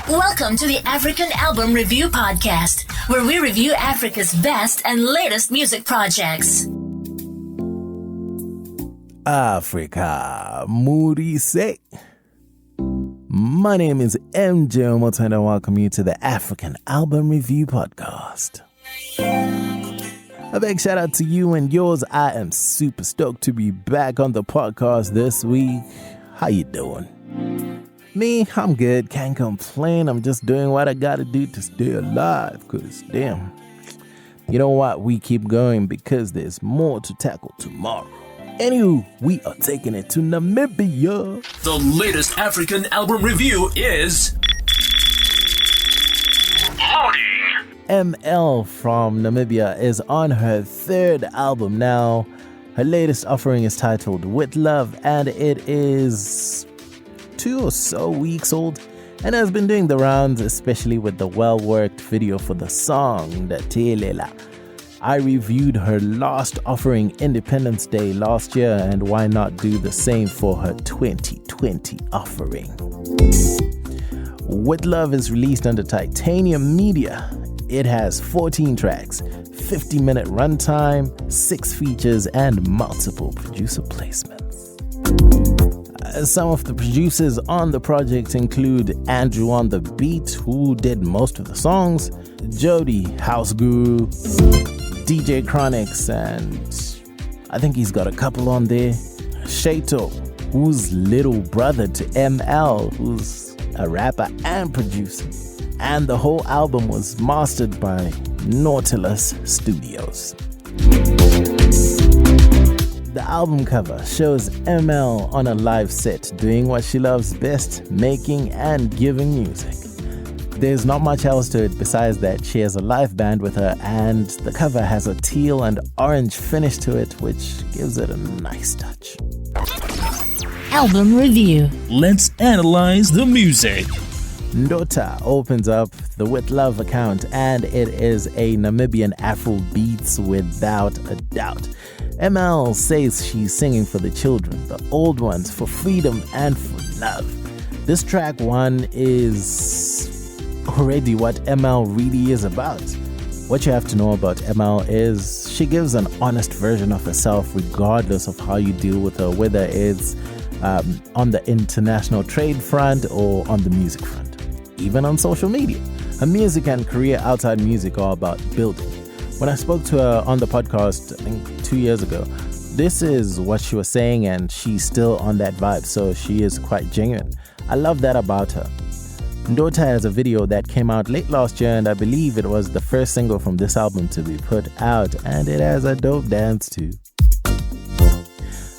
Welcome to the African Album Review Podcast, where we review Africa's best and latest music projects. Africa, Moody say. My name is MJ Wemoto and I welcome you to the African Album Review Podcast. A big shout out to you and yours. I am super stoked to be back on the podcast this week. How you doing? Me, I'm good. Can't complain. I'm just doing what I gotta do to stay alive. Cause damn, you know what? We keep going because there's more to tackle tomorrow. Anywho, we are taking it to Namibia. The latest African album review is ML from Namibia is on her third album now. Her latest offering is titled With Love, and it is 2 or so weeks old and has been doing the rounds, especially with the well-worked video for the song Ndateelela. I reviewed her last offering Independence Day last year, and why not do the same for her 2020 offering? With Love is released under Titanium Media. It has 14 tracks, 50-minute runtime, 6 features, and multiple producer placements. Some of the producers on the project include Andrew on the beat, who did most of the songs, Jody, House Guru, DJ Chronix, and I think he's got a couple on there, Shato, who's little brother to ML, who's a rapper and producer, and the whole album was mastered by Nautilus Studios. The album cover shows ML on a live set doing what she loves best, making and giving music. There's not much else to it besides that she has a live band with her, and the cover has a teal and orange finish to it, which gives it a nice touch. Album Review. Let's analyze the music. Ndota opens up the With Love account, and it is a Namibian Afro beats without a doubt. ML says she's singing for the children, the old ones, for freedom and for love. This track 1 is already what ML really is about. What you have to know about ML is she gives an honest version of herself regardless of how you deal with her, whether it's on the international trade front or on the music front, even on social media. Her music and career outside music are about building. When I spoke to her on the podcast, I think 2 years ago, this is what she was saying, and she's still on that vibe, so she is quite genuine. I love that about her. Ndota has a video that came out late last year, and I believe it was the first single from this album to be put out, and it has a dope dance too.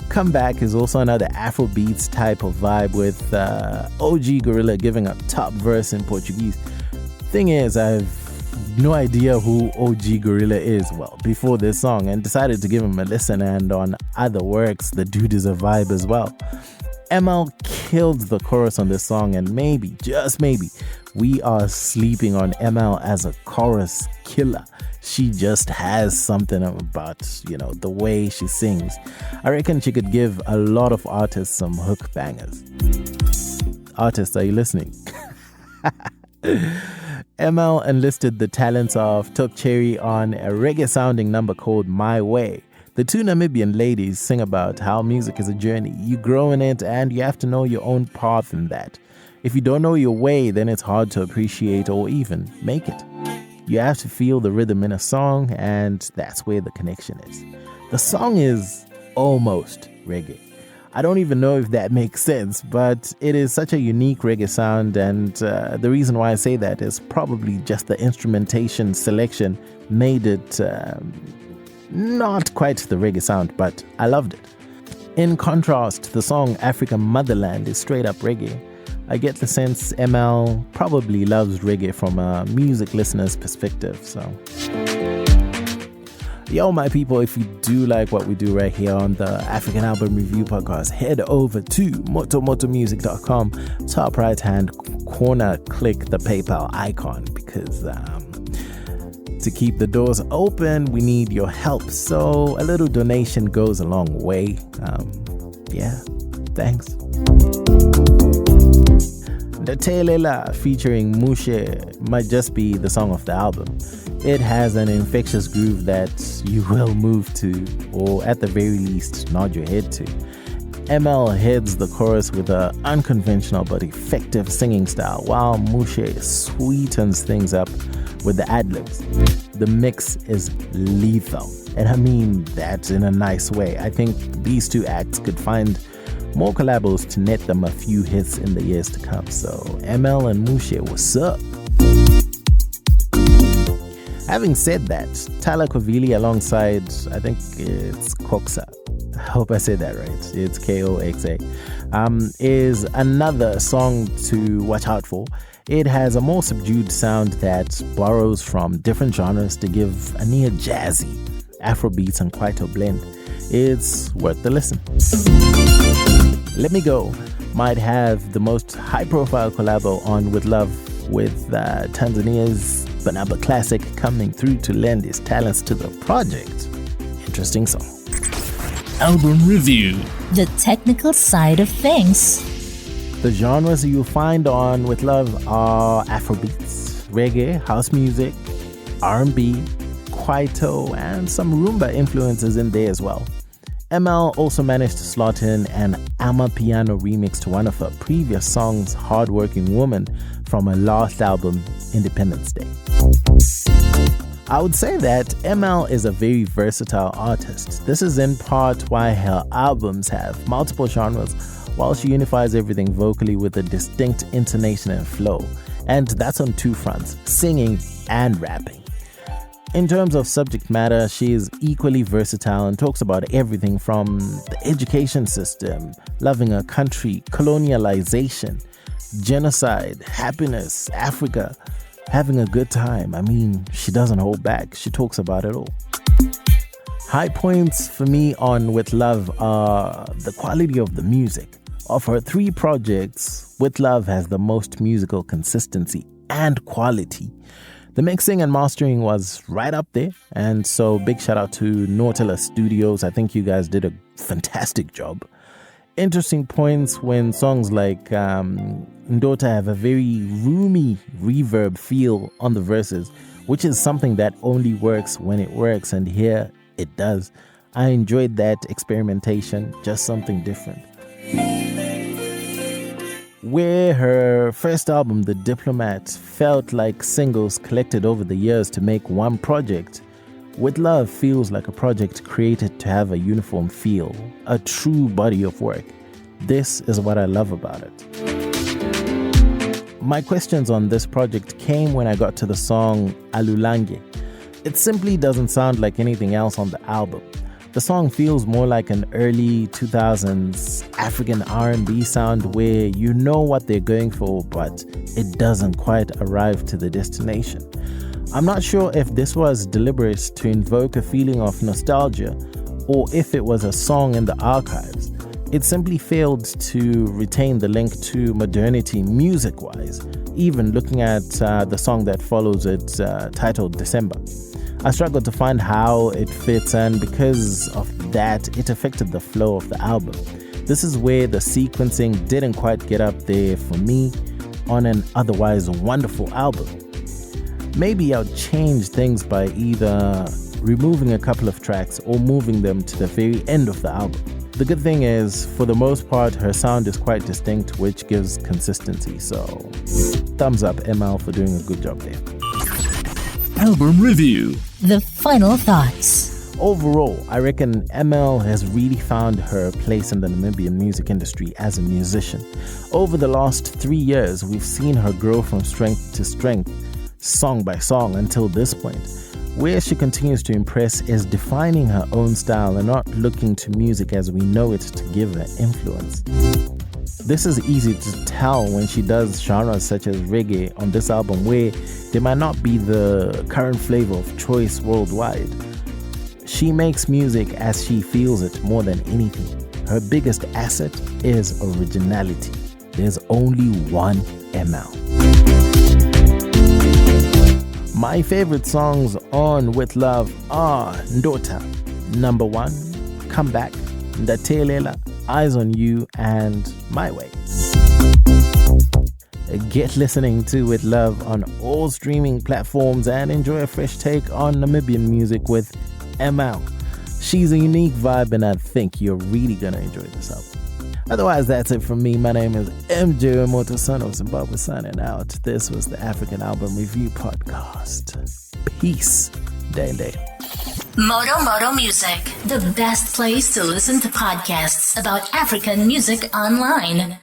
Comeback is also another Afrobeats type of vibe with OG Gorilla giving a top verse in Portuguese. Thing is, I've no idea who OG Gorilla is, well, before this song, and decided to give him a listen, and on other works, the dude is a vibe as well. ML killed the chorus on this song, and maybe, just maybe, we are sleeping on ML as a chorus killer. She just has something about, the way she sings. I reckon she could give a lot of artists some hook bangers. Artists, are you listening? ML enlisted the talents of Tok Cherry on a reggae-sounding number called My Way. The two Namibian ladies sing about how music is a journey. You grow in it and you have to know your own path in that. If you don't know your way, then it's hard to appreciate or even make it. You have to feel the rhythm in a song, and that's where the connection is. The song is almost reggae. I don't even know if that makes sense, but it is such a unique reggae sound, and the reason why I say that is probably just the instrumentation selection made it not quite the reggae sound, but I loved it. In contrast, the song Africa Motherland is straight up reggae. I get the sense ML probably loves reggae from a music listener's perspective, so... Yo, my people, if you do like what we do right here on the African Album Review Podcast, head over to motomotomusic.com. Top right hand corner, click the PayPal icon, because to keep the doors open, we need your help. So a little donation goes a long way. Thanks. Ndateelela featuring Mushe might just be the song of the album. It has an infectious groove that you will move to, or at the very least, nod your head to. ML heads the chorus with an unconventional but effective singing style, while Mushe sweetens things up with the ad-libs. The mix is lethal, and I mean that in a nice way. I think these two acts could find more collabos to net them a few hits in the years to come. So ML and Mushe, what's up? Having said that, Tyler Kovili alongside, I think it's Koksa, I hope I said that right, it's Koxa, is another song to watch out for. It has a more subdued sound that borrows from different genres to give a near jazzy Afrobeats and Kwaito blend. It's worth the listen. Let Me Go might have the most high-profile collabo on With Love, with Tanzania's Banaba Classic coming through to lend his talents to the project. Interesting song. Album review. The technical side of things. The genres you'll find on With Love are Afrobeats, reggae, house music, R&B, Kwaito, and some Rumba influences in there as well. ML also managed to slot in an Amapiano remix to one of her previous songs, Hardworking Woman, from her last album, Independence Day. I would say that ML is a very versatile artist. This is in part why her albums have multiple genres, while she unifies everything vocally with a distinct intonation and flow. And that's on two fronts, singing and rapping. In terms of subject matter, she is equally versatile and talks about everything from the education system, loving her country, colonialization, genocide, happiness, Africa, having a good time. I mean, she doesn't hold back. She talks about it all. High points for me on With Love are the quality of the music. Of her three projects, With Love has the most musical consistency and quality. The mixing and mastering was right up there, and so big shout out to Nautilus Studios. I think you guys did a fantastic job. Interesting points when songs like Ndota have a very roomy reverb feel on the verses, which is something that only works when it works, and here it does. I enjoyed that experimentation, just something different. Where her first album, The Diplomat, felt like singles collected over the years to make one project, With Love feels like a project created to have a uniform feel, a true body of work. This is what I love about it. My questions on this project came when I got to the song Alulange. It simply doesn't sound like anything else on the album. The song feels more like an early 2000s African R&B sound where you know what they're going for, but it doesn't quite arrive to the destination. I'm not sure if this was deliberate to invoke a feeling of nostalgia or if it was a song in the archives. It simply failed to retain the link to modernity music-wise, even looking at the song that follows it, titled December. I struggled to find how it fits, and because of that, it affected the flow of the album. This is where the sequencing didn't quite get up there for me on an otherwise wonderful album. Maybe I'll change things by either removing a couple of tracks or moving them to the very end of the album. The good thing is, for the most part, her sound is quite distinct, which gives consistency. So, thumbs up ML for doing a good job there. Album review. The final thoughts. Overall, I reckon ML has really found her place in the Namibian music industry as a musician. Over the last 3 years, we've seen her grow from strength to strength, song by song, until this point. Where she continues to impress is defining her own style and not looking to music as we know it to give her influence. This is easy to tell when she does genres such as reggae on this album, where they might not be the current flavor of choice worldwide. She makes music as she feels it more than anything. Her biggest asset is originality. There's only one ML. My favorite songs on With Love are Ndota, Number 1, Come Back, Ndateelela, Eyes on You, and My Way. Get listening to With Love on all streaming platforms and enjoy a fresh take on Namibian music with ML. She's a unique vibe, and I think you're really gonna enjoy this album. Otherwise, that's it from me. My name is MJ Wemoto, son of Zimbabwe, signing out. This was the African Album Review Podcast. Peace. Day and day. Moto Music, the best place to listen to podcasts about African music online.